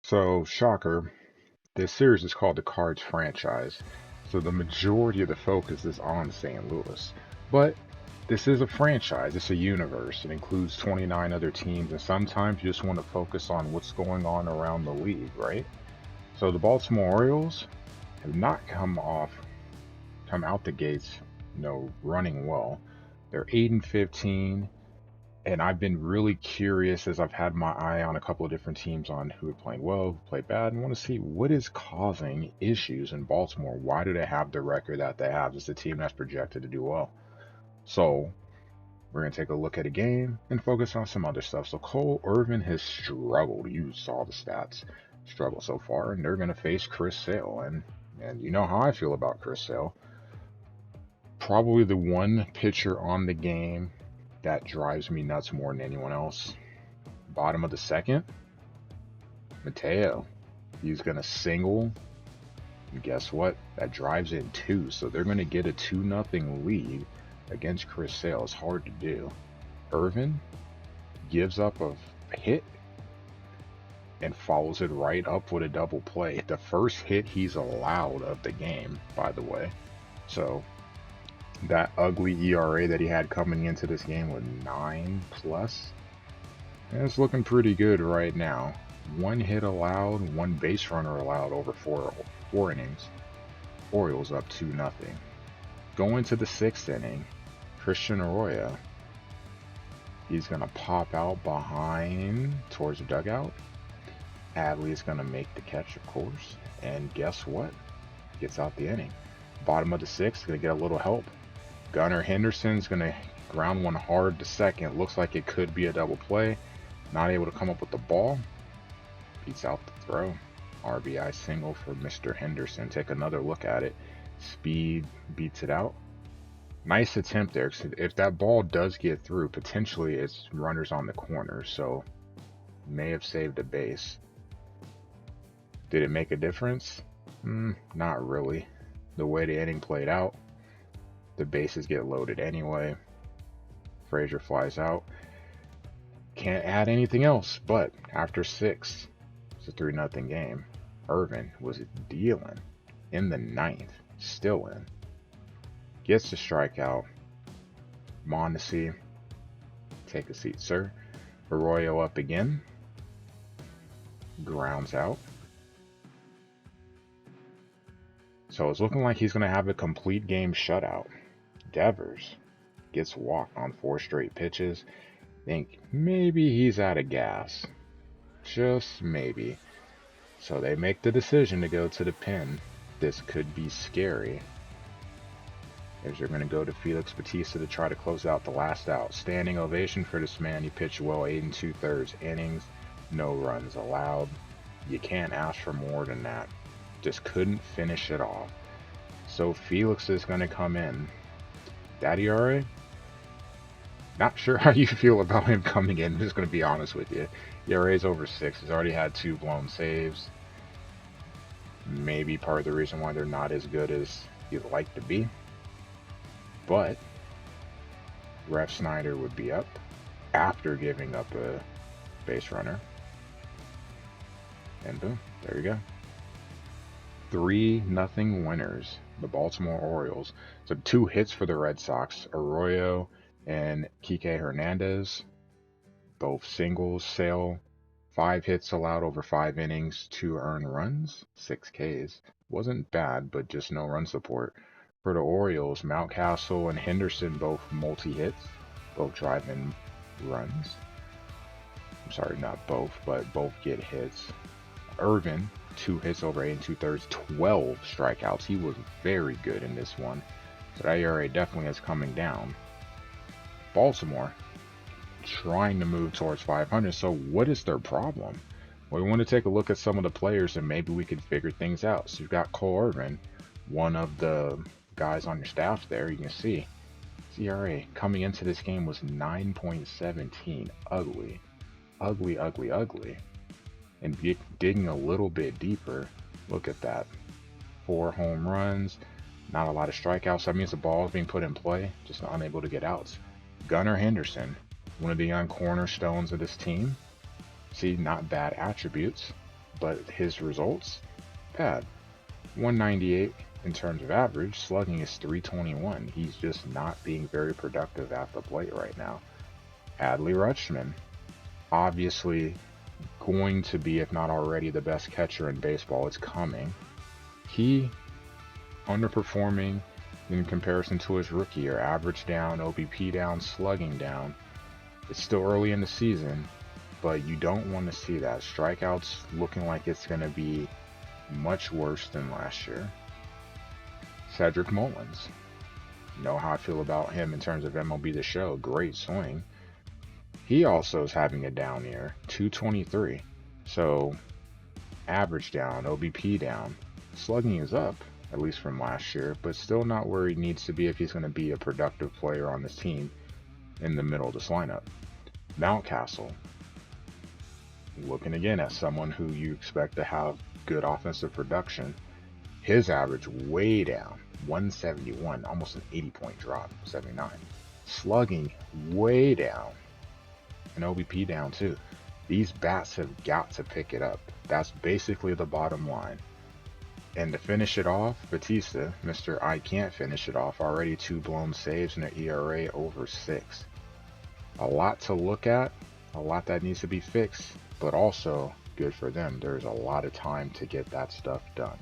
So, shocker, this series is called the Cards franchise. So the majority of the focus is on St. Louis. But this is a franchise, it's a universe. It includes 29 other teams, and sometimes you just want to focus on what's going on around the league, right? So the Baltimore Orioles have not come out the gates, running well. They're 8 and 15, and I've been really curious as I've had my eye on a couple of different teams on who are playing well, who play bad, and want to see what is causing issues in Baltimore. Why do they have the record that they have? It's a team that's projected to do well. So we're gonna take a look at a game and focus on some other stuff. So Cole Irvin has struggled. You saw the stats. Struggled so far, and they're gonna face Chris Sale. And you know how I feel about Chris Sale. Probably the one pitcher on the game that drives me nuts more than anyone else. Bottom of the second, Mateo. He's going to single. And guess what? That drives in two. So they're going to get a 2-0 lead against Chris Sale. It's hard to do. Irvin gives up a hit and follows it right up with a double play. The first hit he's allowed of the game, by the way. So that ugly ERA that he had coming into this game with 9 plus, and it's looking pretty good right now. One hit allowed, one base runner allowed over four innings. Orioles up 2-0. Going to the 6th inning, Christian Arroyo. He's going to pop out behind towards the dugout. Adley is going to make the catch, of course. And guess what? Gets out the inning. Bottom of the 6th, going to get a little help. Gunnar Henderson's going to ground one hard to second. Looks like it could be a double play. Not able to come up with the ball. Beats out the throw. RBI single for Mr. Henderson. Take another look at it. Speed beats it out. Nice attempt there. If that ball does get through, potentially it's runners on the corner. So may have saved a base. Did it make a difference? Not really. The way the inning played out, the bases get loaded anyway. Frazier flies out. Can't add anything else, but after 6, it's a 3-0 game. Irvin was dealing in the 9th, still in. Gets the strikeout. Mondesi, take a seat, sir. Arroyo up again. Grounds out. So it's looking like he's going to have a complete game shutout. Devers gets walked on 4 straight pitches. Think maybe he's out of gas. Just maybe. So they make the decision to go to the pen. This could be scary. As they're going to go to Felix Bautista to try to close out the last out. Standing ovation for this man. He pitched well, 8 2/3 innings. No runs allowed. You can't ask for more than that. Just couldn't finish it off. So Felix is going to come in. That ERA? Not sure how you feel about him coming in. I'm just going to be honest with you. ERA's over 6. He's already had 2 blown saves. Maybe part of the reason why they're not as good as you'd like to be. But Ref Snyder would be up after giving up a base runner. And boom, there you go. 3-0 winners, the Baltimore Orioles. So 2 hits for the Red Sox. Arroyo and Kike Hernandez, both singles. Sale, 5 hits allowed over 5 innings, 2 earned runs, 6 Ks. Wasn't bad, but just no run support. For the Orioles, Mountcastle and Henderson both multi-hits, both drive-in runs. I'm sorry, not both, but both get hits. Irvin, 2 hits over 8 2/3, 12 strikeouts. He was very good in this one. So that ERA definitely is coming down. Baltimore, trying to move towards 500. So what is their problem? Well, we want to take a look at some of the players and maybe we can figure things out. So you've got Cole Irvin, one of the guys on your staff there. You can see his ERA coming into this game was 9.17. Ugly. Ugly, ugly, ugly. And digging a little bit deeper, look at that. 4 home runs, not a lot of strikeouts. That means the ball is being put in play, just unable to get outs. Gunnar Henderson, one of the young cornerstones of this team. See, not bad attributes. but his results, bad. 198 in terms of average, slugging is 321. He's just not being very productive at the plate right now. Adley Rutschman, obviously going to be, if not already, the best catcher in baseball. It's coming. He underperforming in comparison to his rookie year. Average down, OBP down, slugging down. It's still early in the season, but you don't want to see that. Strikeouts looking like it's going to be much worse than last year. Cedric Mullins. You know how I feel about him in terms of MLB The Show. Great swing. He also is having a down year. 223. So, average down, OBP down. Slugging is up, at least from last year, but still not where he needs to be if he's going to be a productive player on this team in the middle of this lineup. Mountcastle. Looking again at someone who you expect to have good offensive production. His average way down, 171, almost an 80-point drop, 79. Slugging way down, and OBP down too. These bats have got to pick it up. That's basically the bottom line. And to finish it off, Batista, Mr. I can't finish it off, already 2 blown saves and an ERA over 6. A lot to look at, a lot that needs to be fixed, but also good for them. There's a lot of time to get that stuff done.